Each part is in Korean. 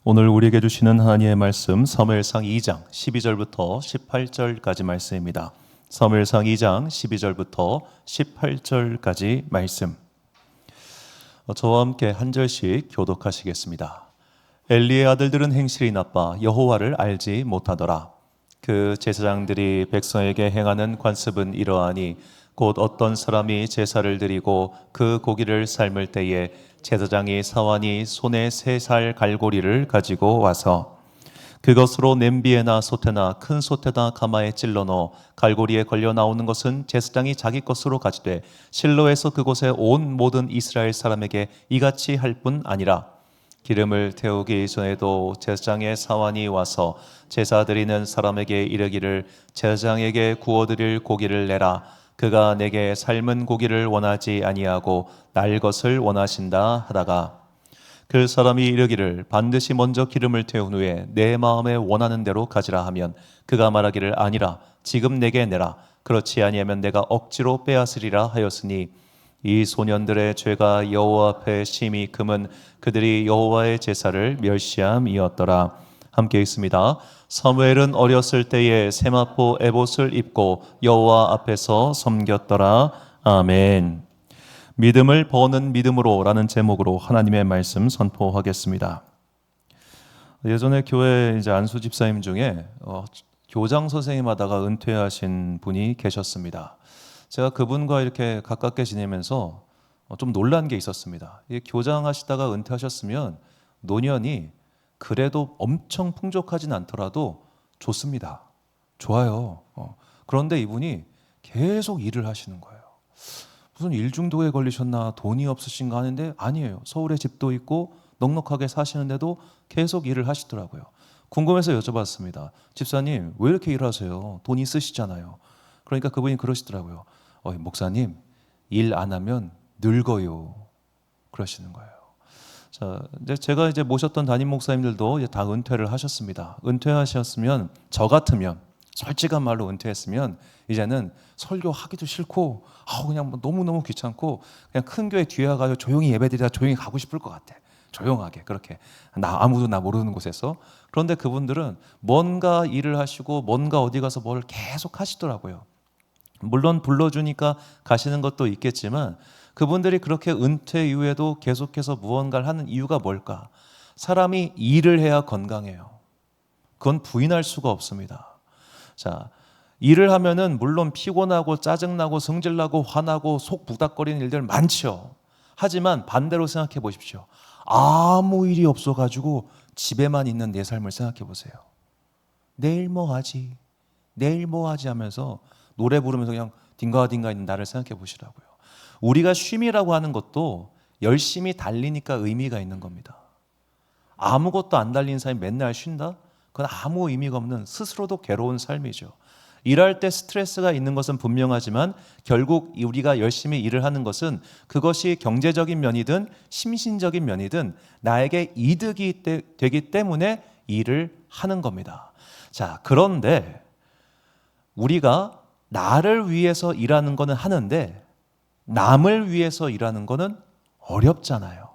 오늘 우리에게 주시는 하나님의 말씀 사무엘상 2장 12절부터 18절까지 말씀입니다. 사무엘상 2장 12절부터 18절까지 말씀. 저와 함께 한 절씩 교독하시겠습니다. 엘리의 아들들은 행실이 나빠 여호와를 알지 못하더라. 그 제사장들이 백성에게 행하는 관습은 이러하니 곧 어떤 사람이 제사를 드리고 그 고기를 삶을 때에 제사장이 사환이 손에 3살 갈고리를 가지고 와서 그것으로 냄비에나 솥에나 큰 솥에나 가마에 찔러 넣어 갈고리에 걸려 나오는 것은 제사장이 자기 것으로 가지되 실로에서 그곳에 온 모든 이스라엘 사람에게 이같이 할 뿐 아니라 기름을 태우기 전에도 제사장의 사환이 와서 제사 드리는 사람에게 이르기를 제사장에게 구워드릴 고기를 내라. 그가 내게 삶은 고기를 원하지 아니하고 날 것을 원하신다 하다가 그 사람이 이르기를 반드시 먼저 기름을 태운 후에 내 마음에 원하는 대로 가지라 하면 그가 말하기를 아니라 지금 내게 내라. 그렇지 아니하면 내가 억지로 빼앗으리라 하였으니 이 소년들의 죄가 여호와 앞에 심히 금은 그들이 여호와의 제사를 멸시함이었더라. 함께 있습니다. 사무엘은 어렸을 때에 세마포 에봇을 입고 여호와 앞에서 섬겼더라. 아멘. 믿음을 버는 믿음으로 라는 제목으로 하나님의 말씀 선포하겠습니다. 예전에 교회 이제 안수 집사님 중에 교장 선생님 하다가 은퇴하신 분이 계셨습니다. 제가 그분과 이렇게 가깝게 지내면서 좀 놀란 게 있었습니다. 교장 하시다가 은퇴하셨으면 노년이 그래도 엄청 풍족하진 않더라도 좋습니다. 좋아요. 그런데 이분이 계속 일을 하시는 거예요. 무슨 일 중독에 걸리셨나 돈이 없으신가 하는데 아니에요. 서울에 집도 있고 넉넉하게 사시는데도 계속 일을 하시더라고요. 궁금해서 여쭤봤습니다. 집사님 왜 이렇게 일하세요? 돈 있으시잖아요. 그러니까 그분이 그러시더라고요. 목사님 일 안 하면 늙어요. 그러시는 거예요. 자, 이제 제가 모셨던 담임 목사님들도 다 은퇴를 하셨습니다. 은퇴하셨으면 저 같으면 솔직한 말로 은퇴했으면 이제는 설교하기도 싫고 그냥 너무너무 귀찮고 그냥 큰 교회 뒤에 가서 조용히 예배드리다 조용히 가고 싶을 것 같아. 조용하게 그렇게 아무도 나 모르는 곳에서. 그런데 그분들은 뭔가 일을 하시고 뭔가 어디 가서 뭘 계속 하시더라고요. 물론 불러주니까 가시는 것도 있겠지만 그분들이 그렇게 은퇴 이후에도 계속해서 무언가를 하는 이유가 뭘까? 사람이 일을 해야 건강해요. 그건 부인할 수가 없습니다. 자, 일을 하면은 물론 피곤하고 짜증나고 성질나고 화나고 속 부닥거리는 일들 많죠. 하지만 반대로 생각해 보십시오. 아무 일이 없어가지고 집에만 있는 내 삶을 생각해 보세요. 내일 뭐 하지? 내일 뭐 하지 하면서 노래 부르면서 그냥 딩가딩가 있는 나를 생각해 보시라고요. 우리가 쉼이라고 하는 것도 열심히 달리니까 의미가 있는 겁니다. 아무것도 안 달리는 사람이 맨날 쉰다? 그건 아무 의미가 없는 스스로도 괴로운 삶이죠. 일할 때 스트레스가 있는 것은 분명하지만 결국 우리가 열심히 일을 하는 것은 그것이 경제적인 면이든 심신적인 면이든 나에게 이득이 되기 때문에 일을 하는 겁니다. 자, 그런데 우리가 나를 위해서 일하는 거는 하는데 남을 위해서 일하는 거는 어렵잖아요.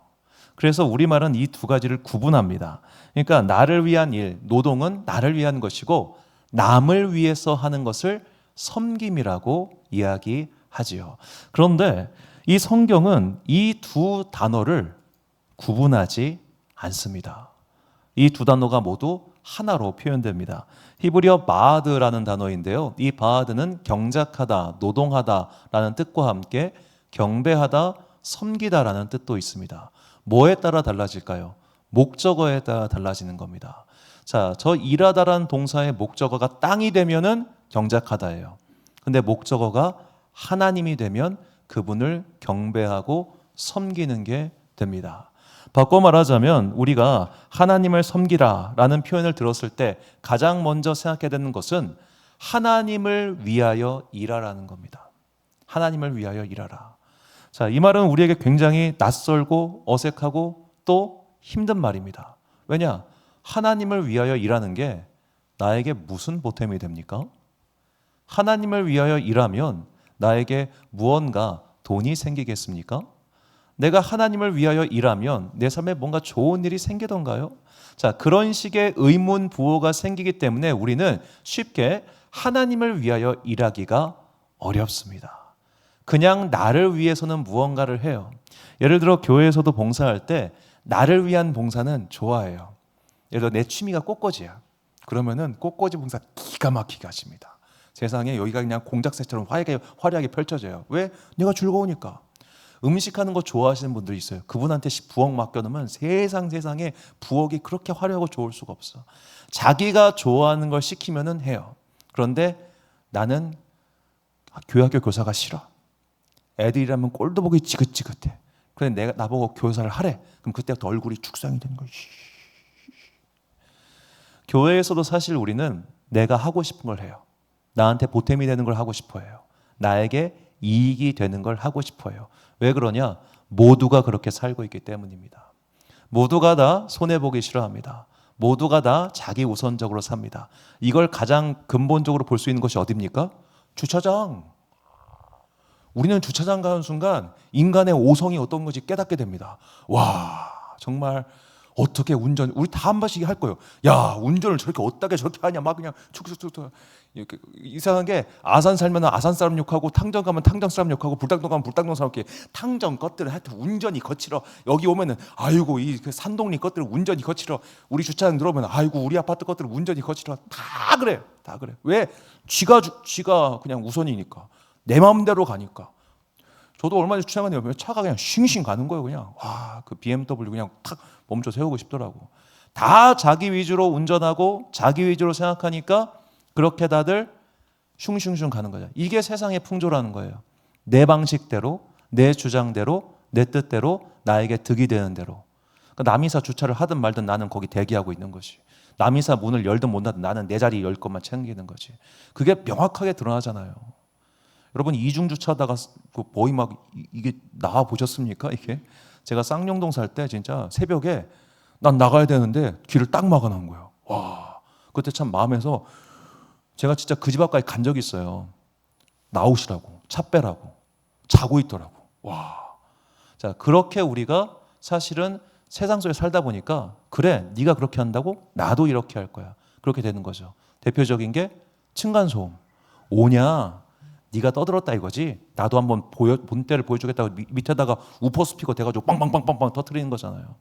그래서 우리말은 이 두 가지를 구분합니다. 그러니까 나를 위한 일, 노동은 나를 위한 것이고 남을 위해서 하는 것을 섬김이라고 이야기하지요. 그런데 이 성경은 이 두 단어를 구분하지 않습니다. 이 두 단어가 모두 하나로 표현됩니다. 히브리어 바하드라는 단어인데요. 이 바하드는 경작하다, 노동하다라는 뜻과 함께 경배하다, 섬기다라는 뜻도 있습니다. 뭐에 따라 달라질까요? 목적어에 따라 달라지는 겁니다. 자, 저 일하다라는 동사의 목적어가 땅이 되면은 경작하다예요. 근데 목적어가 하나님이 되면 그분을 경배하고 섬기는 게 됩니다. 바꿔 말하자면 우리가 하나님을 섬기라라는 표현을 들었을 때 가장 먼저 생각해야 되는 것은 하나님을 위하여 일하라는 겁니다. 하나님을 위하여 일하라. 자, 이 말은 우리에게 굉장히 낯설고 어색하고 또 힘든 말입니다. 왜냐? 하나님을 위하여 일하는 게 나에게 무슨 보탬이 됩니까? 하나님을 위하여 일하면 나에게 무언가 돈이 생기겠습니까? 내가 하나님을 위하여 일하면 내 삶에 뭔가 좋은 일이 생기던가요? 자, 그런 식의 의문 부호가 생기기 때문에 우리는 쉽게 하나님을 위하여 일하기가 어렵습니다. 그냥 나를 위해서는 무언가를 해요. 예를 들어 교회에서도 봉사할 때 나를 위한 봉사는 좋아해요. 예를 들어 내 취미가 꽃꽂이야. 그러면은 꽃꽂이 봉사 기가 막히게 하십니다. 세상에 여기가 그냥 공작새처럼 화려하게 펼쳐져요. 왜? 내가 즐거우니까. 음식하는 거 좋아하시는 분들이 있어요. 그분한테 부엌 맡겨놓으면 세상에 부엌이 그렇게 화려하고 좋을 수가 없어. 자기가 좋아하는 걸 시키면은 해요. 그런데 나는 교회학교 교사가 싫어. 애들이라면 꼴도 보기 지긋지긋해. 그런데 나보고 교사를 하래. 그럼 그때부터 얼굴이 축상이 되는 거야. 교회에서도 사실 우리는 내가 하고 싶은 걸 해요. 나한테 보탬이 되는 걸 하고 싶어 해요. 나에게 이익이 되는 걸 하고 싶어 해요. 왜 그러냐? 모두가 그렇게 살고 있기 때문입니다. 모두가 다 손해보기 싫어합니다. 모두가 다 자기 우선적으로 삽니다. 이걸 가장 근본적으로 볼 수 있는 것이 어디입니까? 주차장. 우리는 주차장 가는 순간 인간의 오성이 어떤 건지 깨닫게 됩니다. 와, 정말 어떻게 우리 다 한 번씩 할 거예요. 야, 운전을 저렇게 하냐, 막 그냥 축축축. 이상한 게 아산 살면 아산 사람 욕하고 탕정 가면 탕정 사람 욕하고 불당동 가면 불당동 사람 욕해. 탕정 것들은 하여튼 운전이 거칠어. 여기 오면은 아이고 이 산동리 것들은 운전이 거칠어. 우리 주차장 들어오면 아이고 우리 아파트 것들은 운전이 거칠어. 다 그래. 왜? 쥐가 그냥 우선이니까. 내 마음대로 가니까. 저도 얼마 전에 주차장에 보면 차가 그냥 싱싱 가는 거예요. 그냥 와, 그 BMW 그냥 탁 멈춰 세우고 싶더라고. 다 자기 위주로 운전하고 자기 위주로 생각하니까 그렇게 다들 슝슝슝 가는 거죠. 이게 세상의 풍조라는 거예요. 내 방식대로, 내 주장대로, 내 뜻대로, 나에게 득이 되는 대로. 그러니까 남이사 주차를 하든 말든 나는 거기 대기하고 있는 것이. 남이사 문을 열든 못 닫든 나는 내 자리 열 것만 챙기는 거지. 그게 명확하게 드러나잖아요. 여러분 이중 주차하다가 거의 막 이게 나와 보셨습니까? 이게 제가 쌍용동 살 때 진짜 새벽에 난 나가야 되는데 길을 딱 막아놓은 거예요. 와, 그때 참 마음에서 제가 진짜 그 집 앞까지 간 적이 있어요. 나오시라고, 차 빼라고, 자고 있더라고. 와, 자 그렇게 우리가 사실은 세상 속에 살다 보니까 그래, 네가 그렇게 한다고 나도 이렇게 할 거야. 그렇게 되는 거죠. 대표적인 게 층간소음. 오냐? 네가 떠들었다 이거지. 나도 한번 본때를 보여주겠다고 밑에다가 우퍼 스피커 대가지고 빵빵빵빵빵 터뜨리는 거잖아요.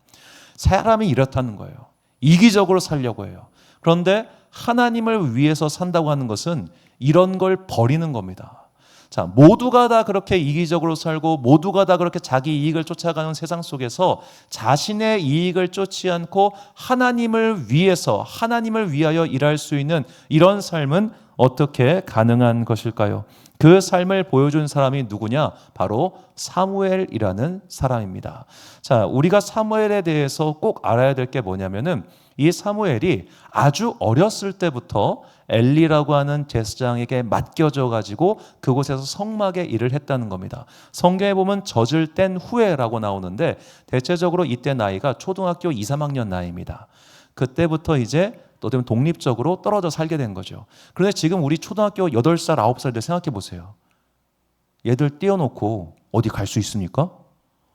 사람이 이렇다는 거예요. 이기적으로 살려고 해요. 그런데 하나님을 위해서 산다고 하는 것은 이런 걸 버리는 겁니다. 자, 모두가 다 그렇게 이기적으로 살고 모두가 다 그렇게 자기 이익을 쫓아가는 세상 속에서 자신의 이익을 쫓지 않고 하나님을 위해서, 하나님을 위하여 일할 수 있는 이런 삶은 어떻게 가능한 것일까요? 그 삶을 보여준 사람이 누구냐? 바로 사무엘이라는 사람입니다. 자, 우리가 사무엘에 대해서 꼭 알아야 될 게 뭐냐면은 이 사무엘이 아주 어렸을 때부터 엘리라고 하는 제사장에게 맡겨져 가지고 그곳에서 성막의 일을 했다는 겁니다. 성경에 보면 젖을 뗀 후에라고 나오는데 대체적으로 이때 나이가 초등학교 2, 3학년 나이입니다. 그때부터 이제 또 되면 독립적으로 떨어져 살게 된 거죠. 그런데 지금 우리 초등학교 8살, 9살들 생각해 보세요. 얘들 띄워놓고 어디 갈 수 있습니까?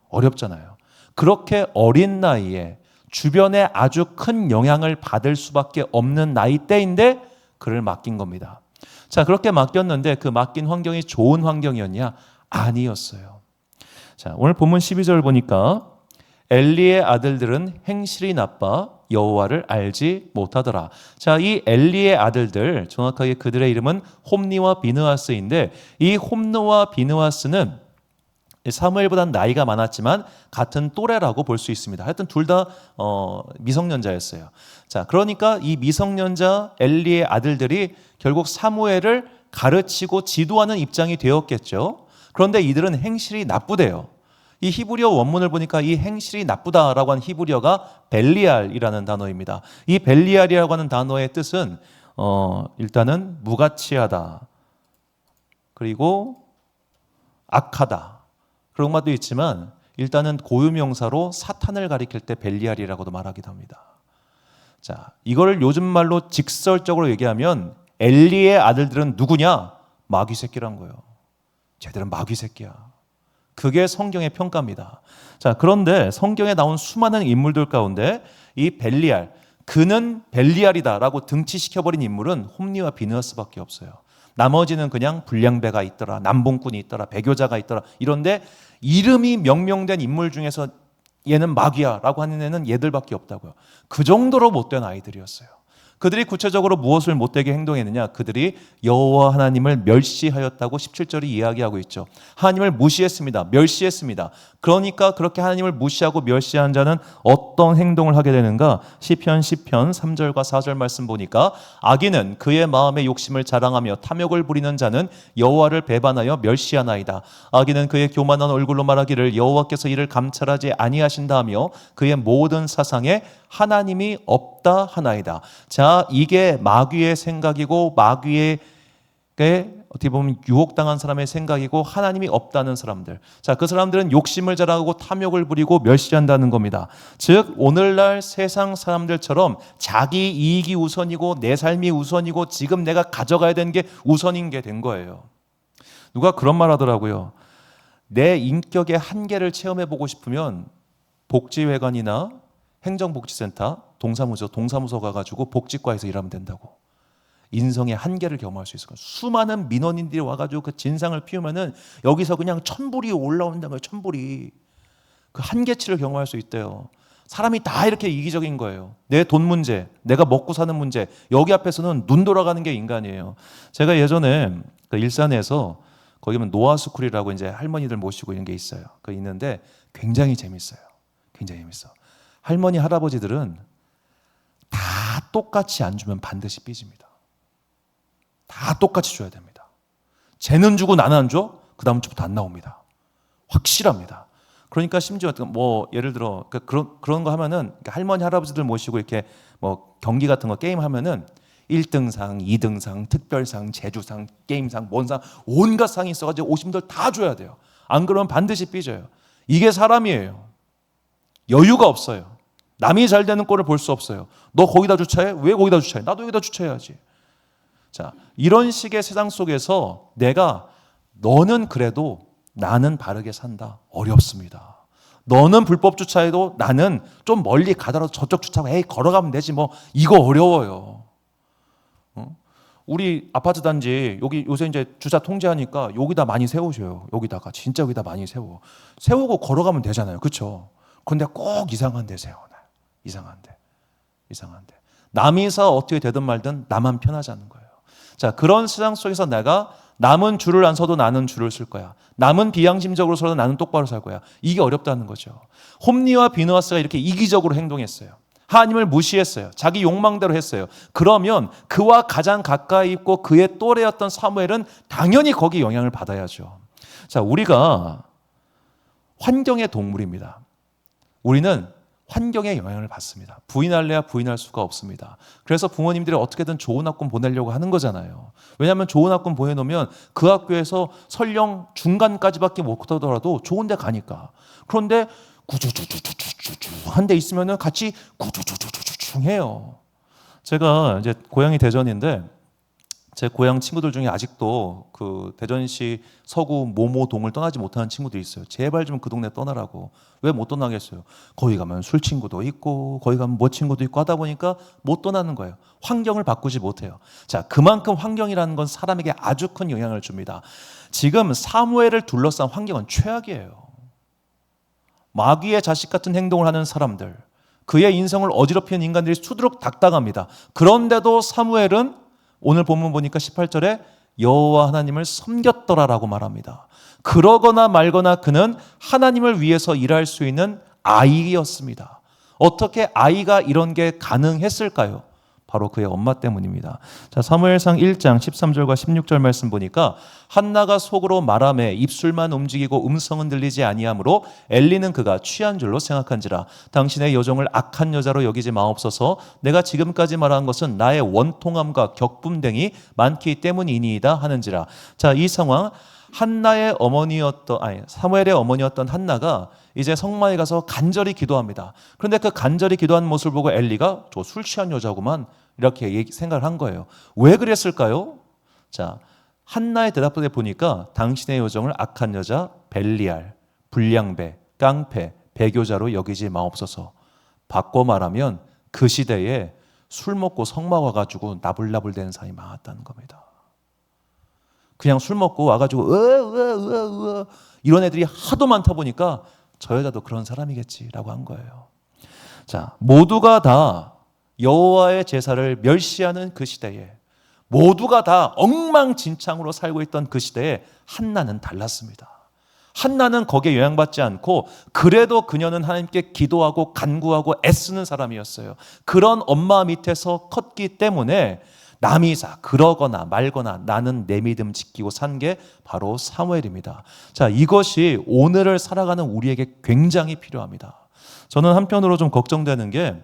어렵잖아요. 그렇게 어린 나이에 주변에 아주 큰 영향을 받을 수밖에 없는 나이대인데 그를 맡긴 겁니다. 자, 그렇게 맡겼는데 그 맡긴 환경이 좋은 환경이었냐? 아니었어요. 자, 오늘 본문 12절 보니까 엘리의 아들들은 행실이 나빠 여호와를 알지 못하더라. 자, 이 엘리의 아들들, 정확하게 그들의 이름은 홈니와 비느하스인데 이 홈느와 비느하스는 사무엘보다는 나이가 많았지만 같은 또래라고 볼 수 있습니다. 하여튼 둘 다 미성년자였어요. 자, 그러니까 이 미성년자 엘리의 아들들이 결국 사무엘을 가르치고 지도하는 입장이 되었겠죠. 그런데 이들은 행실이 나쁘대요. 이 히브리어 원문을 보니까 이 행실이 나쁘다라고 하는 히브리어가 벨리알이라는 단어입니다. 이 벨리알이라고 하는 단어의 뜻은 일단은 무가치하다, 그리고 악하다, 그런 것도 있지만 일단은 고유명사로 사탄을 가리킬 때 벨리알이라고도 말하기도 합니다. 자, 이거를 요즘 말로 직설적으로 얘기하면 엘리의 아들들은 누구냐? 마귀 새끼란 거예요. 쟤들은 마귀 새끼야. 그게 성경의 평가입니다. 자, 그런데 성경에 나온 수많은 인물들 가운데 이 벨리알, 그는 벨리알이다라고 등치시켜버린 인물은 홈리와 비느하스밖에 없어요. 나머지는 그냥 불량배가 있더라, 남봉꾼이 있더라, 배교자가 있더라, 이런데 이름이 명명된 인물 중에서 얘는 마귀야라고 하는 애는 얘들밖에 없다고요. 그 정도로 못된 아이들이었어요. 그들이 구체적으로 무엇을 못되게 행동했느냐? 그들이 여호와 하나님을 멸시하였다고 17절이 이야기하고 있죠. 하나님을 무시했습니다. 멸시했습니다. 그러니까 그렇게 하나님을 무시하고 멸시한 자는 어떤 행동을 하게 되는가? 시편 10편 3절과 4절 말씀 보니까 악인은 그의 마음의 욕심을 자랑하며 탐욕을 부리는 자는 여호와를 배반하여 멸시하나이다. 악인은 그의 교만한 얼굴로 말하기를 여호와께서 이를 감찰하지 아니하신다 하며 그의 모든 사상에 하나님이 없다 하나이다. 자, 이게 마귀의 생각이고 마귀에게 어떻게 보면 유혹당한 사람의 생각이고 하나님이 없다는 사람들. 자, 그 사람들은 욕심을 자랑하고 탐욕을 부리고 멸시한다는 겁니다. 즉 오늘날 세상 사람들처럼 자기 이익이 우선이고 내 삶이 우선이고 지금 내가 가져가야 되는 게 우선인 게 된 거예요. 누가 그런 말 하더라고요. 내 인격의 한계를 체험해보고 싶으면 복지회관이나 행정복지센터, 동사무소 가가지고 복지과에서 일하면 된다고. 인성의 한계를 경험할 수 있을 거예요. 수많은 민원인들이 와가지고 그 진상을 피우면은 여기서 그냥 천불이 올라온다는 거예요. 천불이. 그 한계치를 경험할 수 있대요. 사람이 다 이렇게 이기적인 거예요. 내 돈 문제, 내가 먹고 사는 문제, 여기 앞에서는 눈 돌아가는 게 인간이에요. 제가 예전에 그 일산에서 거기 보면 노아스쿨이라고 이제 할머니들 모시고 있는 게 있어요. 그 있는데 굉장히 재밌어요. 굉장히 재밌어. 할머니, 할아버지들은 다 똑같이 안 주면 반드시 삐집니다. 다 똑같이 줘야 됩니다. 쟤는 주고 나는 안 줘? 그 다음 주부터 안 나옵니다. 확실합니다. 그러니까 심지어 뭐 예를 들어 그런 거 하면은 할머니, 할아버지들 모시고 이렇게 뭐 경기 같은 거 게임 하면은 1등상, 2등상, 특별상, 제주상, 게임상, 뭔상 온갖 상이 있어가지고 오신 분들 다 줘야 돼요. 안 그러면 반드시 삐져요. 이게 사람이에요. 여유가 없어요. 남이 잘 되는 꼴을 볼 수 없어요. 너 거기다 주차해? 왜 거기다 주차해? 나도 여기다 주차해야지. 자, 이런 식의 세상 속에서 너는 그래도 나는 바르게 산다. 어렵습니다. 너는 불법 주차해도 나는 좀 멀리 가더라도 저쪽 주차하고 에이 걸어가면 되지 뭐. 이거 어려워요. 우리 아파트 단지 여기 요새 이제 주차 통제하니까 여기다 많이 세우셔요. 여기다가 진짜 여기다 많이 세우고 걸어가면 되잖아요. 그렇죠? 그런데 꼭 이상한 데 세워놔요. 이상한데. 남이서 어떻게 되든 말든 나만 편하자는 거예요. 자, 그런 세상 속에서 내가 남은 줄을 안 서도 나는 줄을 쓸 거야. 남은 비양심적으로 서도 나는 똑바로 살 거야. 이게 어렵다는 거죠. 홈리와 비느하스가 이렇게 이기적으로 행동했어요. 하나님을 무시했어요. 자기 욕망대로 했어요. 그러면 그와 가장 가까이 있고 그의 또래였던 사무엘은 당연히 거기 영향을 받아야죠. 자, 우리가 환경의 동물입니다. 우리는 환경에 영향을 받습니다. 부인할래야 부인할 수가 없습니다. 그래서 부모님들이 어떻게든 좋은 학군 보내려고 하는 거잖아요. 왜냐하면 좋은 학군 보내놓으면 그 학교에서 설령 중간까지밖에 못 가더라도 좋은 데 가니까. 그런데 구주주주주주주 한 데 있으면 같이 구주주주주주 해요. 제가 이제 고향이 대전인데 제 고향 친구들 중에 아직도 그 대전시 서구 모모동을 떠나지 못하는 친구들이 있어요. 제발 좀 그 동네 떠나라고. 왜 못 떠나겠어요? 거기 가면 술 친구도 있고 거기 가면 뭐 친구도 있고 하다 보니까 못 떠나는 거예요. 환경을 바꾸지 못해요. 자, 그만큼 환경이라는 건 사람에게 아주 큰 영향을 줍니다. 지금 사무엘을 둘러싼 환경은 최악이에요. 마귀의 자식 같은 행동을 하는 사람들, 그의 인성을 어지럽히는 인간들이 수두룩 닥당합니다. 그런데도 사무엘은 오늘 본문 보니까 18절에 여호와 하나님을 섬겼더라라고 말합니다. 그러거나 말거나 그는 하나님을 위해서 일할 수 있는 아이였습니다. 어떻게 아이가 이런 게 가능했을까요? 바로 그의 엄마 때문입니다. 자, 사무엘상 1장 13절과 16절 말씀 보니까 한나가 속으로 말하매 입술만 움직이고 음성은 들리지 아니하므로 엘리는 그가 취한 줄로 생각한지라. 당신의 여종을 악한 여자로 여기지 마옵소서. 내가 지금까지 말한 것은 나의 원통함과 격분댕이 많기 때문이니이다 하는지라. 자, 이 상황 사무엘의 어머니였던 한나가 이제 성막에 가서 간절히 기도합니다. 그런데 그 간절히 기도하는 모습을 보고 엘리가 저 술 취한 여자구만 이렇게 생각을 한 거예요. 왜 그랬을까요? 자, 한나의 대답에 보니까 당신의 여종을 악한 여자 벨리알, 불량배, 깡패, 배교자로 여기지 마옵소서. 바꿔 말하면 그 시대에 술 먹고 성막 와가지고 나불나불 대는 사람이 많았다는 겁니다. 그냥 술 먹고 와가지고 이런 애들이 하도 많다 보니까 저 여자도 그런 사람이겠지라고 한 거예요. 자, 모두가 다 여호와의 제사를 멸시하는 그 시대에, 모두가 다 엉망진창으로 살고 있던 그 시대에 한나는 달랐습니다. 한나는 거기에 영향받지 않고 그래도 그녀는 하나님께 기도하고 간구하고 애쓰는 사람이었어요. 그런 엄마 밑에서 컸기 때문에 남이사 그러거나 말거나 나는 내 믿음 지키고 산 게 바로 사무엘입니다. 자, 이것이 오늘을 살아가는 우리에게 굉장히 필요합니다. 저는 한편으로 좀 걱정되는 게,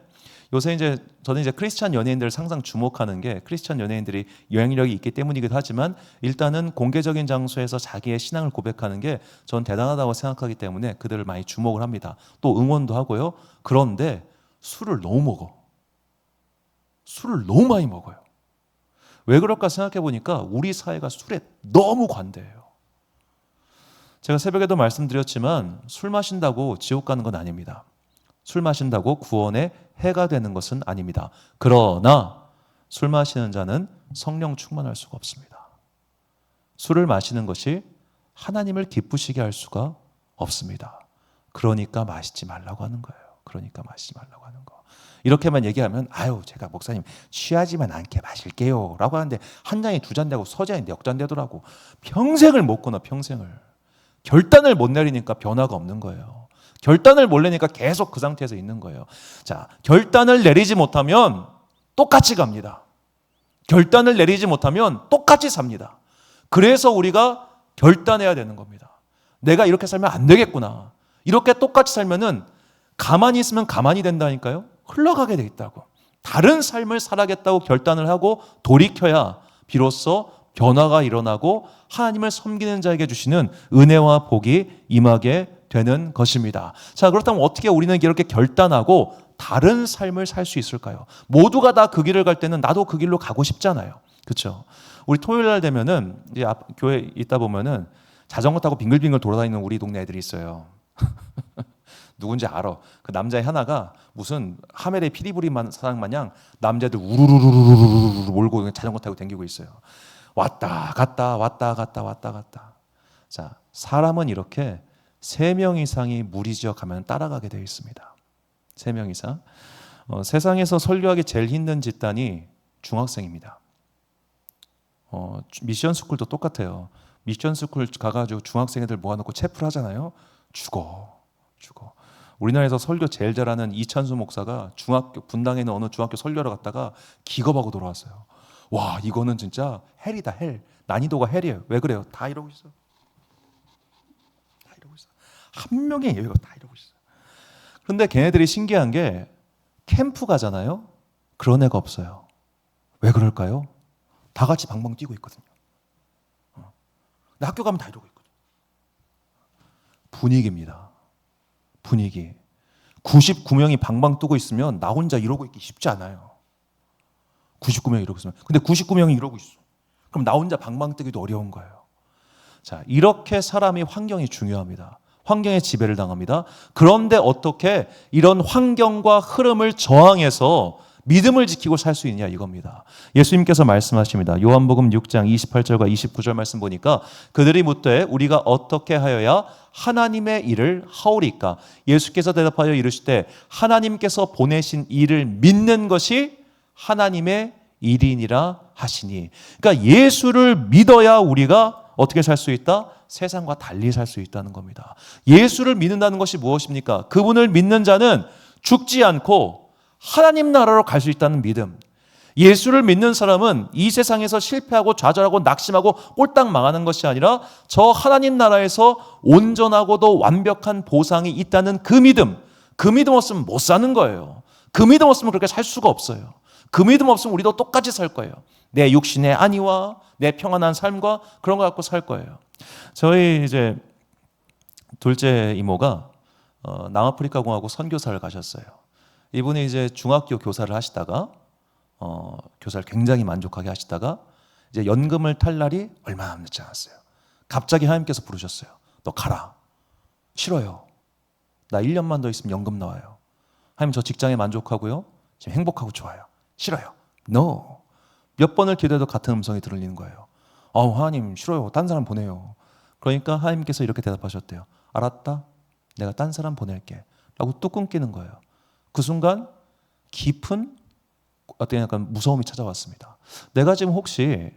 요새 저는 크리스찬 연예인들을 항상 주목하는 게, 크리스찬 연예인들이 영향력이 있기 때문이기도 하지만 일단은 공개적인 장소에서 자기의 신앙을 고백하는 게 전 대단하다고 생각하기 때문에 그들을 많이 주목을 합니다. 또 응원도 하고요. 그런데 술을 너무 먹어. 술을 너무 많이 먹어요. 왜 그럴까 생각해 보니까 우리 사회가 술에 너무 관대해요. 제가 새벽에도 말씀드렸지만 술 마신다고 지옥 가는 건 아닙니다. 술 마신다고 구원에 해가 되는 것은 아닙니다. 그러나 술 마시는 자는 성령 충만할 수가 없습니다. 술을 마시는 것이 하나님을 기쁘시게 할 수가 없습니다. 그러니까 마시지 말라고 하는 거예요. 그러니까 마시지 말라고 하는 거. 이렇게만 얘기하면 아유 제가 목사님 취하지만 않게 마실게요 라고 하는데 한 잔이 두 잔 되고 서잔이 넉 잔 되더라고. 평생을 못 끊어. 평생을. 결단을 못 내리니까 변화가 없는 거예요. 결단을 못 내니까 계속 그 상태에서 있는 거예요. 자, 결단을 내리지 못하면 똑같이 갑니다. 결단을 내리지 못하면 똑같이 삽니다. 그래서 우리가 결단해야 되는 겁니다. 내가 이렇게 살면 안 되겠구나. 이렇게 똑같이 살면은 가만히 있으면 가만히 된다니까요. 흘러가게 돼 있다고. 다른 삶을 살아겠다고 결단을 하고 돌이켜야 비로소 변화가 일어나고 하나님을 섬기는 자에게 주시는 은혜와 복이 임하게 되는 것입니다. 자, 그렇다면 어떻게 우리는 이렇게 결단하고 다른 삶을 살 수 있을까요? 모두가 다 그 길을 갈 때는 나도 그 길로 가고 싶잖아요. 그렇죠? 우리 토요일 날 되면은 이제 교회 있다 보면은 자전거 타고 빙글빙글 돌아다니는 우리 동네 애들이 있어요. 누군지 알아. 그 남자애 하나가 무슨 하멜의 피리부리만 사랑 마냥 남자들 우르르르르르 몰고 자전거 타고 다니고 있어요. 왔다 갔다 왔다 갔다 왔다 갔다. 자, 사람은 이렇게 3명 이상이 무리지어 가면 따라가게 되어 있습니다. 3명 이상. 세상에서 설교하기 제일 힘든 집단이 중학생입니다. 미션 스쿨도 똑같아요. 미션 스쿨 가가지고 중학생 애들 모아놓고 체프를 하잖아요. 죽어. 우리나라에서 설교 제일 잘하는 이찬수 목사가 분당에 있는 어느 중학교 설교하러 갔다가 기겁하고 돌아왔어요. 와, 이거는 진짜 헬이다, 헬. 난이도가 헬이에요. 왜 그래요? 다 이러고 있어. 한 명의 여유가 다 이러고 있어요. 그런데 걔네들이 신기한 게 캠프 가잖아요. 그런 애가 없어요. 왜 그럴까요? 다 같이 방방 뛰고 있거든요. 근데 학교 가면 다 이러고 있거든요. 분위기입니다. 분위기. 99명이 방방 뜨고 있으면 나 혼자 이러고 있기 쉽지 않아요. 99명이 이러고 있으면. 근데 99명이 이러고 있어. 그럼 나 혼자 방방 뜨기도 어려운 거예요. 자, 이렇게 사람이 환경이 중요합니다. 환경에 지배를 당합니다. 그런데 어떻게 이런 환경과 흐름을 저항해서 믿음을 지키고 살 수 있냐 이겁니다. 예수님께서 말씀하십니다. 요한복음 6장 28절과 29절 말씀 보니까 그들이 묻되 우리가 어떻게 하여야 하나님의 일을 하오리까? 예수께서 대답하여 이르시되 하나님께서 보내신 일을 믿는 것이 하나님의 일이니라 하시니. 그러니까 예수를 믿어야 우리가 어떻게 살 수 있다? 세상과 달리 살 수 있다는 겁니다. 예수를 믿는다는 것이 무엇입니까? 그분을 믿는 자는 죽지 않고 하나님 나라로 갈 수 있다는 믿음. 예수를 믿는 사람은 이 세상에서 실패하고 좌절하고 낙심하고 꼴딱 망하는 것이 아니라 저 하나님 나라에서 온전하고도 완벽한 보상이 있다는 그 믿음. 그 믿음 없으면 못 사는 거예요. 그 믿음 없으면 그렇게 살 수가 없어요. 그 믿음 없으면 우리도 똑같이 살 거예요. 내 육신의 안위와 내 평안한 삶과 그런 거 갖고 살 거예요. 저희 이제 둘째 이모가 남아프리카 공화국 선교사를 가셨어요. 이분이 이제 중학교 교사를 하시다가 교사를 굉장히 만족하게 하시다가 이제 연금을 탈 날이 얼마 남지 않았어요. 갑자기 하나님께서 부르셨어요. 너 가라. 싫어요. 나 1년만 더 있으면 연금 나와요. 하나님 저 직장에 만족하고요. 지금 행복하고 좋아요. 싫어요. No. 몇 번을 기도해도 같은 음성이 들리는 거예요. 하나님 싫어요. 딴 사람 보내요. 그러니까 하나님께서 이렇게 대답하셨대요. 알았다. 내가 딴 사람 보낼게. 라고 뚝 끊기는 거예요. 그 순간 깊은 어떤 약간 무서움이 찾아왔습니다. 내가 지금 혹시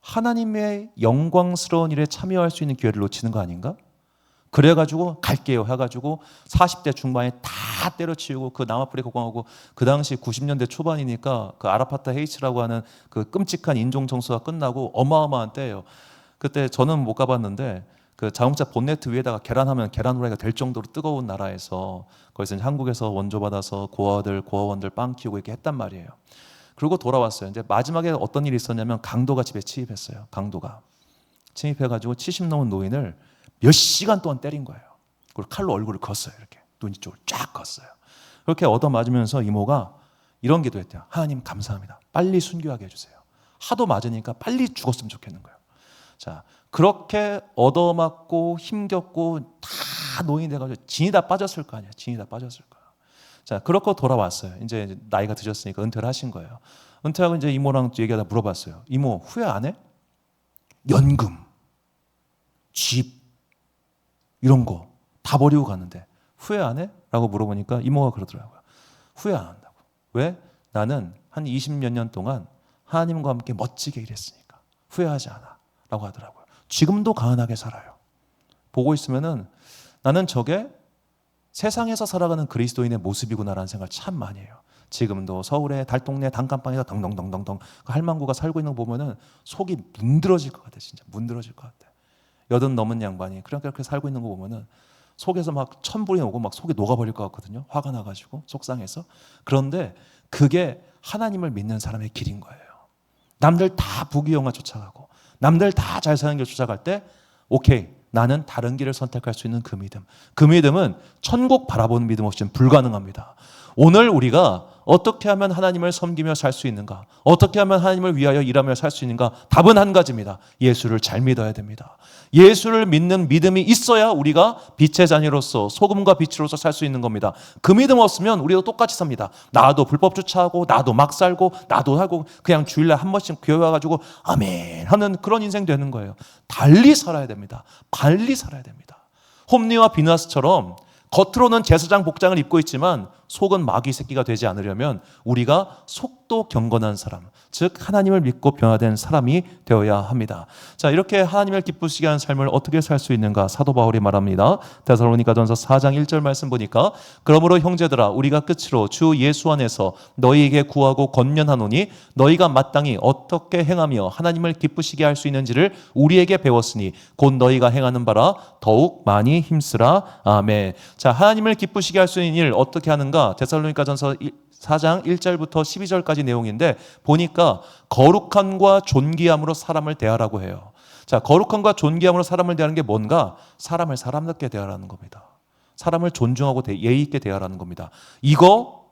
하나님의 영광스러운 일에 참여할 수 있는 기회를 놓치는 거 아닌가? 그래가지고 갈게요 해가지고 40대 중반에 다 때려치우고 그 남아프리카 공화국 그 당시 90년대 초반이니까 그 아라파트 헤이츠라고 하는 그 끔찍한 인종 청소가 끝나고 어마어마한 때예요. 그때 저는 못 가봤는데 그 자동차 본네트 위에다가 계란하면 계란 후라이가 될 정도로 뜨거운 나라에서 거기서 이제 한국에서 원조 받아서 고아원들 빵 키우고 이렇게 했단 말이에요. 그리고 돌아왔어요. 이제 마지막에 어떤 일이 있었냐면 강도가 집에 침입했어요. 강도가 침입해가지고 70 넘은 노인을 몇 시간 동안 때린 거예요. 그리고 칼로 얼굴을 걷어요. 이렇게 눈 쪽을 쫙 걷어요. 그렇게 얻어맞으면서 이모가 이런 기도했대요. 하나님 감사합니다. 빨리 순교하게 해주세요. 하도 맞으니까 빨리 죽었으면 좋겠는 거예요. 자, 그렇게 얻어맞고 힘겹고 다 노인이 돼가지고 진이 다 빠졌을 거 아니에요. 진이 다 빠졌을 거예요. 자, 그렇고 돌아왔어요. 이제 나이가 드셨으니까 은퇴를 하신 거예요. 은퇴하고 이제 이모랑 얘기하다 물어봤어요. 이모 후회 안 해? 연금, 집 이런 거 다 버리고 갔는데 후회 안 해? 라고 물어보니까 이모가 그러더라고요. 후회 안 한다고. 왜? 나는 한 20몇 년 동안 하나님과 함께 멋지게 일했으니까 후회하지 않아 라고 하더라고요. 지금도 가난하게 살아요. 보고 있으면은 나는 저게 세상에서 살아가는 그리스도인의 모습이구나라는 생각을 참 많이 해요. 지금도 서울의 달동네 단칸방에서 덩덩덩덩덩 그 할망구가 살고 있는 거 보면은 속이 문드러질 것 같아. 진짜 문드러질 것 같아. 80 넘은 양반이 그렇게 살고 있는 거 보면은 속에서 막 천불이 오고 막 속이 녹아버릴 것 같거든요. 화가 나가지고 속상해서. 그런데 그게 하나님을 믿는 사람의 길인 거예요. 남들 다 부귀영화 쫓아가고 남들 다 잘 사는 길 쫓아갈 때 오케이 나는 다른 길을 선택할 수 있는 그 믿음. 그 믿음은 천국 바라보는 믿음 없이는 불가능합니다. 오늘 우리가 어떻게 하면 하나님을 섬기며 살 수 있는가? 어떻게 하면 하나님을 위하여 일하며 살 수 있는가? 답은 한 가지입니다. 예수를 잘 믿어야 됩니다. 예수를 믿는 믿음이 있어야 우리가 빛의 자녀로서 소금과 빛으로서 살 수 있는 겁니다. 그 믿음 없으면 우리도 똑같이 삽니다. 나도 불법 주차하고 나도 막 살고 나도 하고 그냥 주일날 한 번씩 교회 와가지고 아멘 하는 그런 인생 되는 거예요. 달리 살아야 됩니다. 달리 살아야 됩니다. 홈리와 비나스처럼 겉으로는 제사장 복장을 입고 있지만 속은 마귀 새끼가 되지 않으려면 우리가 속도 경건한 사람, 즉 하나님을 믿고 변화된 사람이 되어야 합니다. 자, 이렇게 하나님을 기쁘시게 하는 삶을 어떻게 살 수 있는가? 사도 바울이 말합니다. 데살로니가전서 4장 1절 말씀 보니까 그러므로 형제들아 우리가 끝으로 주 예수 안에서 너희에게 구하고 권면하노니 너희가 마땅히 어떻게 행하며 하나님을 기쁘시게 할 수 있는지를 우리에게 배웠으니 곧 너희가 행하는 바라 더욱 많이 힘쓰라. 아멘. 자, 하나님을 기쁘시게 할 수 있는 일 어떻게 하는가? 데살로니가전서 4장 1절부터 12절까지 내용인데 보니까 거룩함과 존귀함으로 사람을 대하라고 해요. 자, 거룩함과 존귀함으로 사람을 대하는 게 뭔가? 사람을 사람답게 대하라는 겁니다. 사람을 존중하고 예의 있게 대하라는 겁니다. 이거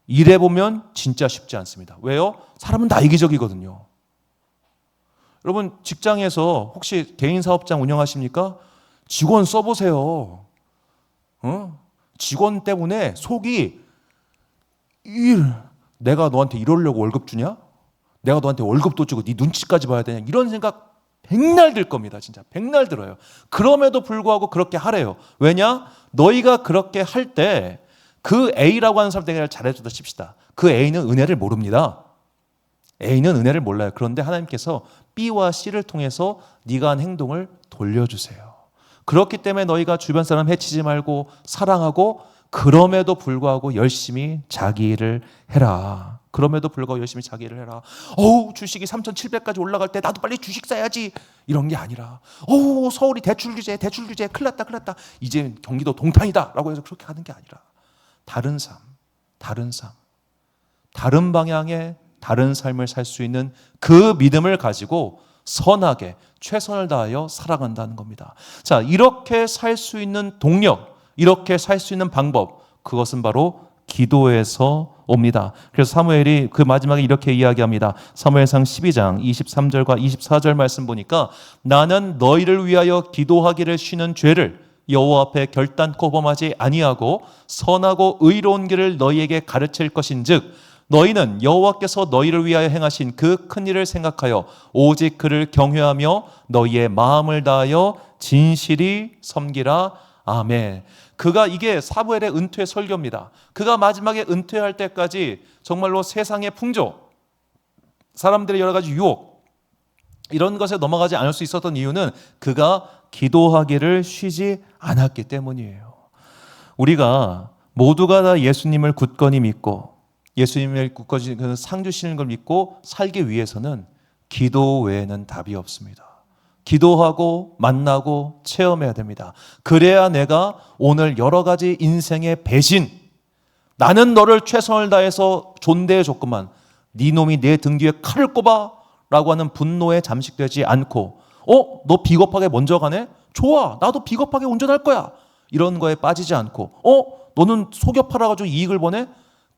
일해 보면 진짜 쉽지 않습니다. 왜요? 사람은 다 이기적이거든요. 여러분 직장에서 혹시 개인 사업장 운영하십니까? 직원 써보세요. 직원 때문에 속이 내가 너한테 이러려고 월급 주냐? 내가 너한테 월급도 주고 네 눈치까지 봐야 되냐? 이런 생각 백날 들 겁니다. 진짜 백날 들어요. 그럼에도 불구하고 그렇게 하래요. 왜냐? 너희가 그렇게 할 때 그 A라고 하는 사람에게 잘해주다 칩시다. 그 A는 은혜를 모릅니다. A는 은혜를 몰라요. 그런데 하나님께서 B와 C를 통해서 네가 한 행동을 돌려주세요. 그렇기 때문에 너희가 주변 사람 해치지 말고 사랑하고 그럼에도 불구하고 열심히 자기 일을 해라. 그럼에도 불구하고 열심히 자기 일을 해라. 주식이 3,700까지 올라갈 때 나도 빨리 주식 사야지. 이런 게 아니라 서울이 대출 규제 큰일 났다. 이제 경기도 동탄이다. 라고 해서 그렇게 하는 게 아니라 다른 삶, 다른 방향의 다른 삶을 살 수 있는 그 믿음을 가지고 선하게 최선을 다하여 살아간다는 겁니다. 자, 이렇게 살 수 있는 동력, 이렇게 살 수 있는 방법, 그것은 바로 기도에서 옵니다. 그래서 사무엘이 그 마지막에 이렇게 이야기합니다. 사무엘상 12장 23절과 24절 말씀 보니까 나는 너희를 위하여 기도하기를 쉬는 죄를 여호와 앞에 결단코 범하지 아니하고 선하고 의로운 길을 너희에게 가르칠 것인즉 너희는 여호와께서 너희를 위하여 행하신 그 큰 일을 생각하여 오직 그를 경외하며 너희의 마음을 다하여 진실이 섬기라. 아멘. 그가 이게 사무엘의 은퇴 설교입니다. 그가 마지막에 은퇴할 때까지 정말로 세상의 풍조, 사람들의 여러 가지 유혹, 이런 것에 넘어가지 않을 수 있었던 이유는 그가 기도하기를 쉬지 않았기 때문이에요. 우리가 모두가 다 예수님을 굳건히 믿고 예수님을 굳건히 상 주시는 걸 믿고 살기 위해서는 기도 외에는 답이 없습니다. 기도하고 만나고 체험해야 됩니다. 그래야 내가 오늘 여러 가지 인생의 배신, 나는 너를 최선을 다해서 존대해 줬구만, 네 놈이 내 등 뒤에 칼을 꼽아 라고 하는 분노에 잠식되지 않고 너 비겁하게 먼저 가네? 좋아, 나도 비겁하게 운전할 거야, 이런 거에 빠지지 않고 너는 속여 팔아가지고 이익을 보내?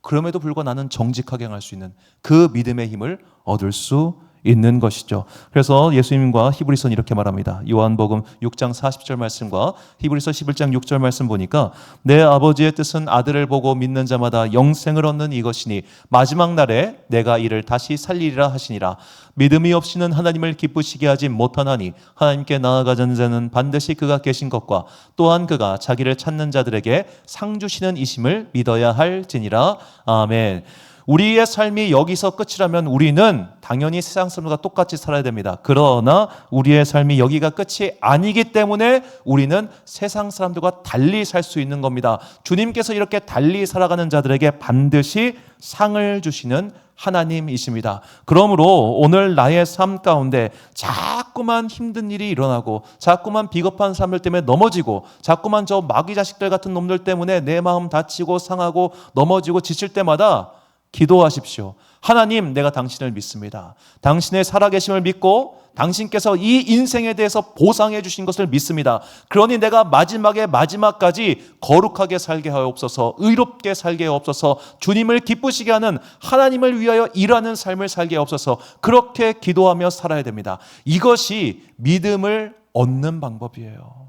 그럼에도 불구하고 나는 정직하게 행할 수 있는 그 믿음의 힘을 얻을 수 있는 것이죠. 그래서 예수님과 히브리서는 이렇게 말합니다. 요한복음 6장 40절 말씀과 히브리서 11장 6절 말씀 보니까 내 아버지의 뜻은 아들을 보고 믿는 자마다 영생을 얻는 이것이니 마지막 날에 내가 이를 다시 살리리라 하시니라. 믿음이 없이는 하나님을 기쁘시게 하지 못하나니 하나님께 나아가는 자는 반드시 그가 계신 것과 또한 그가 자기를 찾는 자들에게 상 주시는 이심을 믿어야 할지니라. 아멘. 우리의 삶이 여기서 끝이라면 우리는 당연히 세상 사람들과 똑같이 살아야 됩니다. 그러나 우리의 삶이 여기가 끝이 아니기 때문에 우리는 세상 사람들과 달리 살 수 있는 겁니다. 주님께서 이렇게 달리 살아가는 자들에게 반드시 상을 주시는 하나님이십니다. 그러므로 오늘 나의 삶 가운데 자꾸만 힘든 일이 일어나고 자꾸만 비겁한 사람들 때문에 넘어지고 자꾸만 저 마귀 자식들 같은 놈들 때문에 내 마음 다치고 상하고 넘어지고 지칠 때마다 기도하십시오. 하나님, 내가 당신을 믿습니다. 당신의 살아계심을 믿고 당신께서 이 인생에 대해서 보상해 주신 것을 믿습니다. 그러니 내가 마지막까지 거룩하게 살게 하옵소서, 의롭게 살게 하옵소서, 주님을 기쁘시게 하는 하나님을 위하여 일하는 삶을 살게 하옵소서. 그렇게 기도하며 살아야 됩니다. 이것이 믿음을 얻는 방법이에요.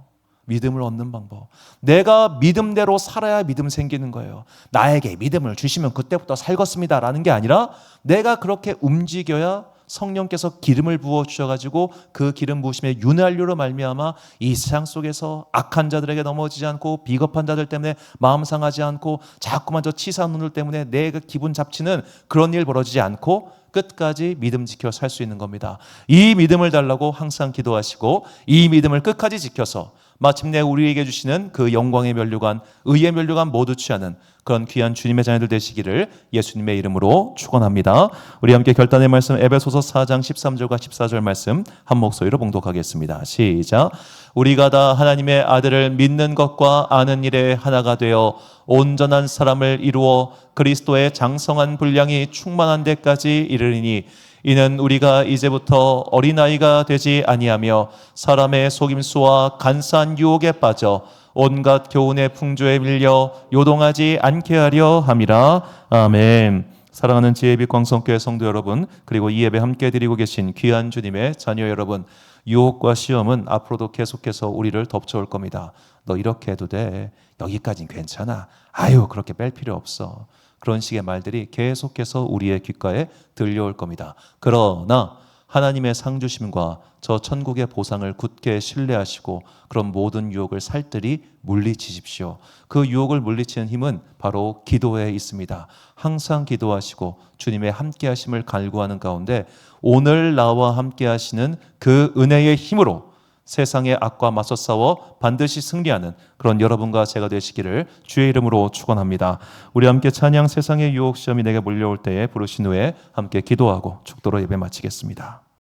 믿음을 얻는 방법. 내가 믿음대로 살아야 믿음 생기는 거예요. 나에게 믿음을 주시면 그때부터 살겠습니다 라는 게 아니라 내가 그렇게 움직여야 성령께서 기름을 부어 주셔가지고 그 기름 부으심의 윤활유로 말미암아 이 세상 속에서 악한 자들에게 넘어지지 않고 비겁한 자들 때문에 마음 상하지 않고 자꾸만 저 치사한 놈들 때문에 내가 기분 잡치는 그런 일 벌어지지 않고 끝까지 믿음 지켜 살 수 있는 겁니다. 이 믿음을 달라고 항상 기도하시고 이 믿음을 끝까지 지켜서 마침내 우리에게 주시는 그 영광의 면류관, 의의 면류관 모두 취하는 그런 귀한 주님의 자녀들 되시기를 예수님의 이름으로 축원합니다. 우리 함께 결단의 말씀 에베소서 4장 13절과 14절 말씀 한 목소리로 봉독하겠습니다. 시작. 우리가 다 하나님의 아들을 믿는 것과 아는 일에 하나가 되어 온전한 사람을 이루어 그리스도의 장성한 분량이 충만한 데까지 이르리니 이는 우리가 이제부터 어린아이가 되지 아니하며 사람의 속임수와 간사한 유혹에 빠져 온갖 교훈의 풍조에 밀려 요동하지 않게 하려 함이라. 아멘. 사랑하는 지혜빛 광성교회 성도 여러분, 그리고 이 예배 함께 드리고 계신 귀한 주님의 자녀 여러분, 유혹과 시험은 앞으로도 계속해서 우리를 덮쳐올 겁니다. 너 이렇게 해도 돼, 여기까진 괜찮아, 아유 그렇게 뺄 필요 없어, 그런 식의 말들이 계속해서 우리의 귓가에 들려올 겁니다. 그러나 하나님의 상주심과 저 천국의 보상을 굳게 신뢰하시고 그런 모든 유혹을 살뜰히 물리치십시오. 그 유혹을 물리치는 힘은 바로 기도에 있습니다. 항상 기도하시고 주님의 함께하심을 간구하는 가운데 오늘 나와 함께하시는 그 은혜의 힘으로 세상의 악과 맞서 싸워 반드시 승리하는 그런 여러분과 제가 되시기를 주의 이름으로 축원합니다. 우리 함께 찬양 세상의 유혹 시험이 내게 몰려올 때에 부르신 후에 함께 기도하고 축도로 예배 마치겠습니다.